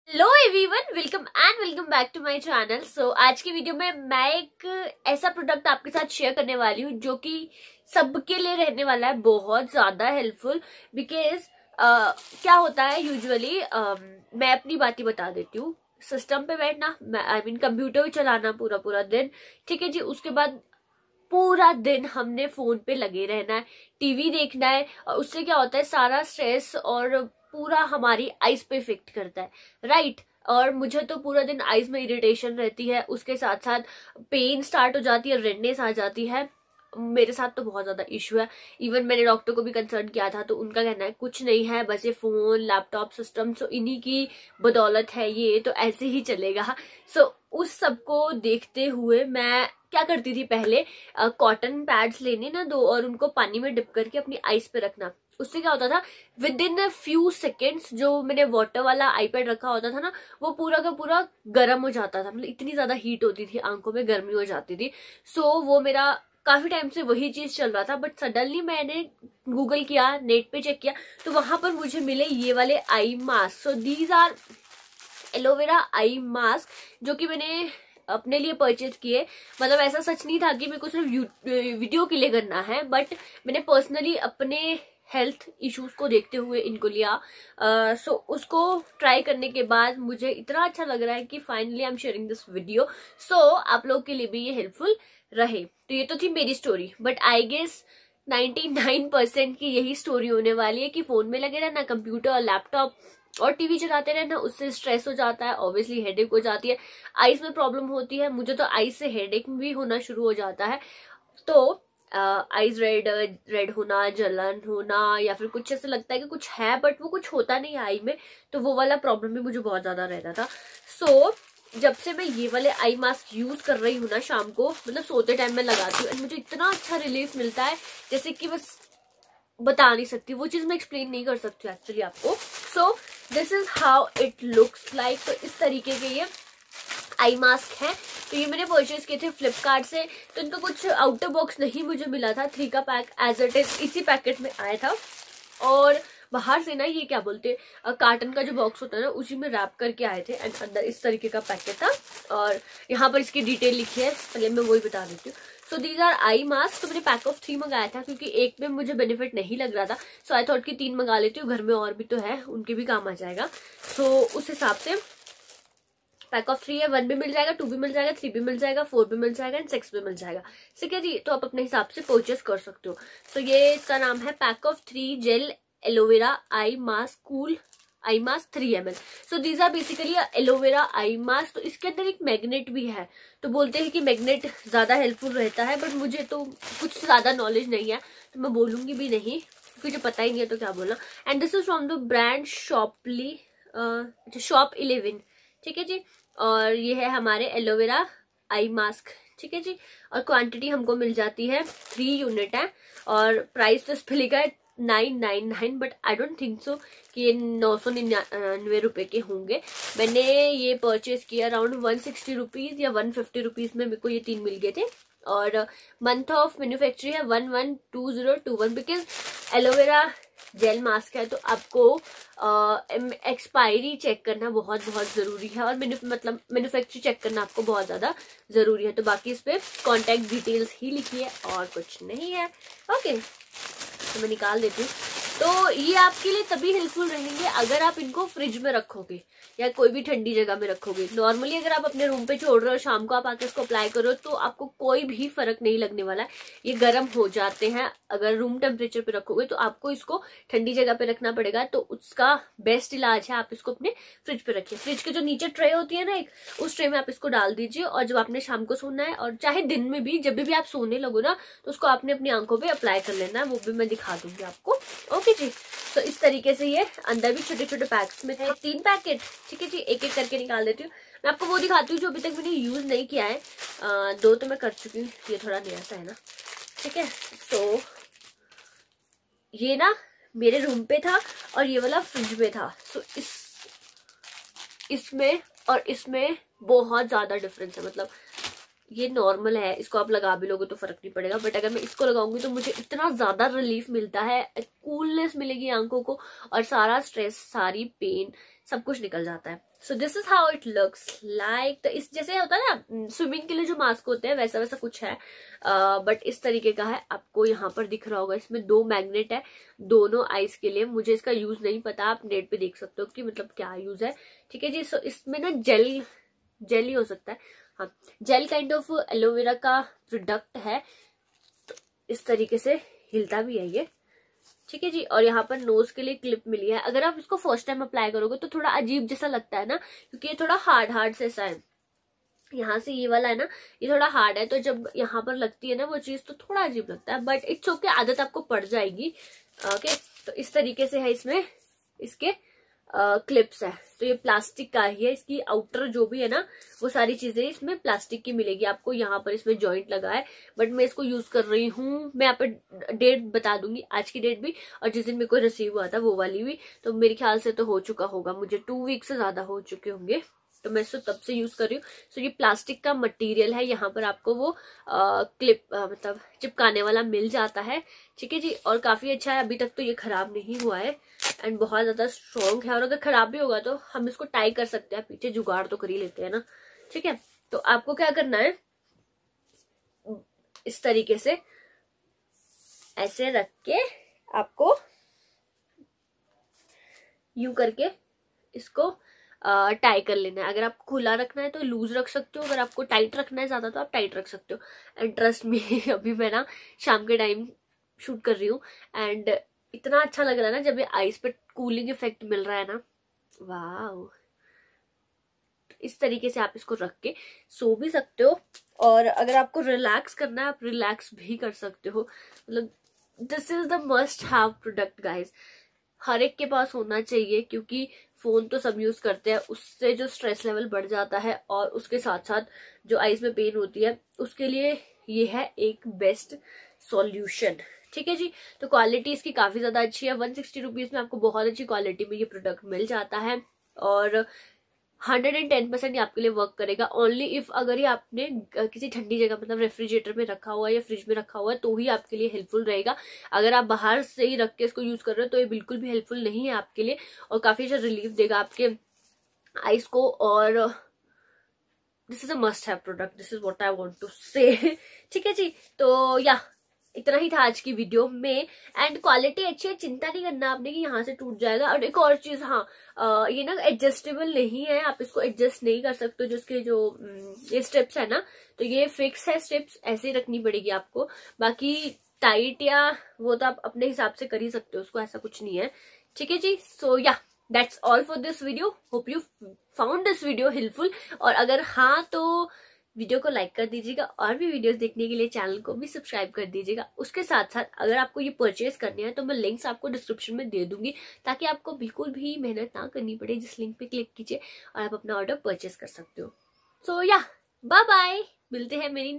Hello everyone, welcome back to my channel. So आज की video में मैं एक ऐसा प्रोडक्ट आपके साथ शेयर करने वाली हूँ जो कि सबके लिए रहने वाला है बहुत ज्यादा हेल्पफुल। बिकॉज क्या होता है यूजुअली, मैं अपनी बात ही बता देती हूँ। सिस्टम पे बैठना, आई मीन कंप्यूटर पे चलाना पूरा पूरा दिन, ठीक है जी। उसके बाद पूरा दिन हमने फोन पे लगे रहना है, टीवी देखना है, और उससे क्या होता है सारा स्ट्रेस और पूरा हमारी आइज पे इफेक्ट करता है, राइट। और मुझे तो पूरा दिन आइज में इरिटेशन रहती है, उसके साथ साथ पेन स्टार्ट हो जाती है, रेडनेस आ जाती है। मेरे साथ तो बहुत ज्यादा इशू है। इवन मैंने डॉक्टर को भी कंसर्न किया था, तो उनका कहना है कुछ नहीं है, बस ये फोन लैपटॉप सिस्टम सो इन्हीं की बदौलत है, ये तो ऐसे ही चलेगा। सो उस सब को देखते हुए मैं क्या करती थी पहले, कॉटन पैड्स लेने ना दो और उनको पानी में डिप करके अपनी आईज पे रखना। उससे क्या होता था, with in a few seconds जो मैंने वाटर वाला आईपैड रखा होता था ना, वो पूरा का पूरा गर्म हो जाता था। मतलब इतनी ज्यादा हीट होती थी, आंखों में गर्मी हो जाती थी। सो वो मेरा काफी टाइम से वही चीज चल रहा था। बट सडनली मैंने गूगल किया, नेट पे चेक किया, तो वहां पर मुझे मिले ये वाले eye mask. So these are aloe vera eye mask, जो कि मैंने अपने लिए परचेज किए। मतलब ऐसा सच नहीं था कि मेरे को सिर्फ वीडियो के लिए करना है, बट मैंने पर्सनली अपने हेल्थ इश्यूज को देखते हुए इनको लिया। सो उसको ट्राई करने के बाद मुझे इतना अच्छा लग रहा है कि finally I am sharing this video. So आप लोग के लिए भी ये हेल्पफुल रहे। तो ये तो थी मेरी स्टोरी, बट आई गेस 99% की यही स्टोरी होने वाली है कि फोन में लगे रहना, कंप्यूटर लैपटॉप और टीवी चलाते रहना, उससे स्ट्रेस हो जाता है, ऑब्वियसली हेडेक हो जाती है, आईज में प्रॉब्लम होती है। मुझे तो आईज से हेडेक भी होना शुरू हो जाता है। तो आईज रेड होना, जलन होना, या फिर कुछ ऐसा लगता है कि कुछ है बट वो कुछ होता नहीं है आई में, तो वो वाला प्रॉब्लम भी मुझे बहुत ज्यादा रहता था। सो जब से मैं ये वाले आई मास्क यूज कर रही हूँ ना, शाम को मतलब सोते टाइम में लगाती हूँ, मुझे इतना अच्छा रिलीफ मिलता है जैसे कि बस बता नहीं सकती, वो चीज मैं एक्सप्लेन नहीं कर सकती एक्चुअली आपको। So this is how it looks like. तो इस तरीके के ये आई मास्क है। तो ये मैंने परचेज किए थे फ्लिपकार्ट से। तो इनका कुछ आउटर बॉक्स नहीं मुझे मिला था, 3 का पैक एज इट इज इसी पैकेट में आया था। और बाहर से ना ये क्या बोलते हैं, कार्टन का जो बॉक्स होता है ना, उसी में रैप करके आए थे, एंड अंदर इस तरीके का पैकेट था। और यहाँ पर इसकी डिटेल लिखी है, पहले मैं वही बता देती हूँ। सो दीज आर आई मास्क। तो मैंने पैक ऑफ 3 मंगाया था क्योंकि एक में मुझे बेनिफिट नहीं लग रहा था। सो आई थॉट कि 3 मंगा लेती हूँ, घर में और भी तो है, उनके भी काम आ जाएगा। सो उस हिसाब से पैक ऑफ 3 है, 1 भी मिल जाएगा, 2 भी मिल जाएगा, 3 भी मिल जाएगा, 4 भी मिल जाएगा एंड 6 भी मिल जाएगा। ठीक है जी, तो आप अपने हिसाब से परचेस कर सकते हो। तो ये इसका नाम है pack of 3 gel aloe vera eye mask cool eye mask 3 ml। So these are basically aloe vera eye mask. तो इसके अंदर एक मैग्नेट भी है, तो बोलते हैं कि मैग्नेट ज्यादा हेल्पफुल रहता है, बट मुझे तो कुछ ज्यादा नॉलेज नहीं है, तो मैं बोलूंगी भी नहीं क्योंकि मुझे पता ही नहीं है तो क्या बोलना। And this is from the brand Shoply, shop 11, ठीक है जी। और ये है हमारे एलोवेरा आई मास्क, ठीक है जी। और क्वांटिटी हमको मिल जाती है 3 यूनिट है, और प्राइस तो इस पे लिखा है 999, but I don't think so कि ये 999 रुपए के होंगे। मैंने ये परचेज किया अराउंड 160 रुपीज या 150 रुपीज में, मेरे को ये 3 मिल गए थे। और मंथ ऑफ मैन्युफैक्चरिंग है 112021। बिकॉज एलोवेरा जेल मास्क है, तो आपको एक्सपायरी चेक करना बहुत बहुत जरूरी है, और मतलब मैन्युफैक्चर चेक करना आपको बहुत ज्यादा जरूरी है। तो बाकी इस पे कॉन्टेक्ट डिटेल्स ही लिखी है और कुछ नहीं है। ओके, तो मैं निकाल देती हूँ। तो ये आपके लिए तभी हेल्पफुल रहेंगे अगर आप इनको फ्रिज में रखोगे या कोई भी ठंडी जगह में रखोगे। नॉर्मली अगर आप अपने रूम पे छोड़ रहे हो, शाम को आप आके इसको अप्लाई करो, तो आपको कोई भी फर्क नहीं लगने वाला है। ये गर्म हो जाते हैं, अगर रूम टेम्परेचर पे रखोगे तो आपको इसको ठंडी जगह पे रखना पड़ेगा। तो उसका बेस्ट इलाज है आप इसको अपने फ्रिज पे रखिए। फ्रिज के जो नीचे ट्रे होती है ना एक, उस ट्रे में आप इसको डाल दीजिए, और जब आपने शाम को सोना है, और चाहे दिन में भी, जब भी आप सोने लगो ना, तो उसको आपने अपनी आंखों पे अप्लाई कर लेना है, वो भी मैं दिखा दूंगी आपको। ओके जी। तो इस तरीके से ये अंदर भी छोटे छोटे पैक्स में है, 3 पैकेट, ठीक है जी। एक एक करके निकाल देती हूँ। मैं आपको वो दिखाती हूँ जो अभी तक मैंने यूज नहीं किया है। 2 तो मैं कर चुकी हूँ, ये थोड़ा नया सा है ना, ठीक है। तो ये ना मेरे रूम पे था और ये वाला फ्रिज में था। तो इसमें और इसमें बहुत ज्यादा डिफरेंस है। मतलब ये नॉर्मल है, इसको आप लगा भी लोगे तो फर्क नहीं पड़ेगा, बट अगर मैं इसको लगाऊंगी तो मुझे इतना ज्यादा रिलीफ मिलता है, कूलनेस मिलेगी आंखों को, और सारा स्ट्रेस, सारी पेन, सब कुछ निकल जाता है। So this is how it looks like. तो इस जैसे होता है ना स्विमिंग के लिए जो मास्क होते हैं, वैसा वैसा कुछ है, बट इस तरीके का है। आपको यहाँ पर दिख रहा होगा, इसमें 2 मैग्नेट है दोनों आईज के लिए। मुझे इसका यूज नहीं पता, आप नेट पे देख सकते हो कि मतलब क्या यूज है, ठीक है जी। सो इसमें ना जेल ही हो सकता है, हाँ, जेल काइंड ऑफ एलोवेरा का प्रोडक्ट है। तो इस तरीके से हिलता भी है ये, ठीक है जी। और यहाँ पर नोज के लिए क्लिप मिली है। अगर आप इसको फर्स्ट टाइम अप्लाई करोगे तो थोड़ा अजीब जैसा लगता है ना, क्योंकि ये थोड़ा हार्ड से ऐसा है। यहाँ से ये वाला है ना, ये थोड़ा हार्ड है, तो जब यहाँ पर लगती है ना वो चीज तो थोड़ा अजीब लगता है, बट इट्स ओके, आदत आपको पड़ जाएगी। ओके, तो इस तरीके से है, इसमें इसके क्लिप्स है। तो ये प्लास्टिक का ही है, इसकी आउटर जो भी है ना वो सारी चीजें इसमें प्लास्टिक की मिलेगी आपको। यहाँ पर इसमें जॉइंट लगा है, बट मैं इसको यूज कर रही हूँ। मैं यहाँ पे डेट बता दूंगी, आज की डेट भी, और जिस दिन मेरे को रिसीव हुआ था वो वाली भी। तो मेरे ख्याल से तो हो चुका होगा, मुझे 2 वीक से ज्यादा हो चुके होंगे, तो मैं इसको तब से यूज कर रही हूँ। सो ये प्लास्टिक का मटेरियल है, यहाँ पर आपको वो क्लिप मतलब चिपकाने वाला मिल जाता है, ठीक है जी। और काफी अच्छा है, अभी तक तो ये खराब नहीं हुआ है, एंड बहुत ज्यादा स्ट्रॉन्ग है। और अगर खराब भी होगा तो हम इसको टाई कर सकते हैं, पीछे जुगाड़ तो कर ही लेते हैं ना, ठीक है। तो आपको क्या करना है, इस तरीके से ऐसे रख के आपको यूं करके इसको टाई कर लेना है। अगर आपको खुला रखना है तो लूज रख सकते हो, अगर आपको टाइट रखना है ज्यादा तो आप टाइट रख सकते हो। एंड ट्रस्ट मी अभी मैं ना शाम के टाइम शूट कर रही हूँ, एंड इतना अच्छा लग रहा है ना जब ये आईज पे कूलिंग इफेक्ट मिल रहा है ना, वाह। इस तरीके से आप इसको रख के सो भी सकते हो, और अगर आपको रिलैक्स करना है आप रिलैक्स भी कर सकते हो। मतलब this is the must have product guys, हर एक के पास होना चाहिए, क्योंकि फोन तो सब यूज करते हैं, उससे जो स्ट्रेस लेवल बढ़ जाता है, और उसके साथ साथ जो आईज में पेन होती है उसके लिए ये है एक बेस्ट सॉल्यूशन, ठीक है जी। तो क्वालिटी इसकी काफी ज्यादा अच्छी है, 160 रुपीज में आपको बहुत अच्छी क्वालिटी में ये प्रोडक्ट मिल जाता है, और 110% ये आपके लिए वर्क करेगा। ओनली इफ अगर ये आपने किसी ठंडी जगह मतलब रेफ्रिजरेटर में रखा हुआ है या फ्रिज में रखा हुआ है तो ही आपके लिए हेल्पफुल रहेगा। अगर आप बाहर से ही रख के इसको यूज कर रहे हो तो ये बिल्कुल भी हेल्पफुल नहीं है आपके लिए, और काफी अच्छा रिलीफ देगा आपके आईज को। और this is a must have product, this is what I want to say, ठीक है जी। तो या इतना ही था आज की वीडियो में, एंड क्वालिटी अच्छी है, चिंता नहीं करना आपने कि यहाँ से टूट जाएगा। और एक और चीज, हाँ, ये ना एडजस्टेबल नहीं है, आप इसको एडजस्ट नहीं कर सकते। जो इसके जो ये स्ट्रिप्स है ना, तो ये फिक्स है, स्ट्रिप्स ऐसे ही रखनी पड़ेगी आपको। बाकी टाइट या वो तो आप अपने हिसाब से कर ही सकते हो उसको, ऐसा कुछ नहीं है, ठीक है जी। सो या that's all for this video, hope you found this video helpful. और अगर हाँ तो वीडियो को लाइक कर दीजिएगा, और भी वीडियोस देखने के लिए चैनल को भी सब्सक्राइब कर दीजिएगा। उसके साथ साथ अगर आपको ये परचेज करने हैं तो मैं लिंक्स आपको डिस्क्रिप्शन में दे दूंगी, ताकि आपको बिल्कुल भी मेहनत ना करनी पड़े। जिस लिंक पे क्लिक कीजिए और आप अपना ऑर्डर परचेज कर सकते हो। सो या बाय बाय, मिलते हैं मेरी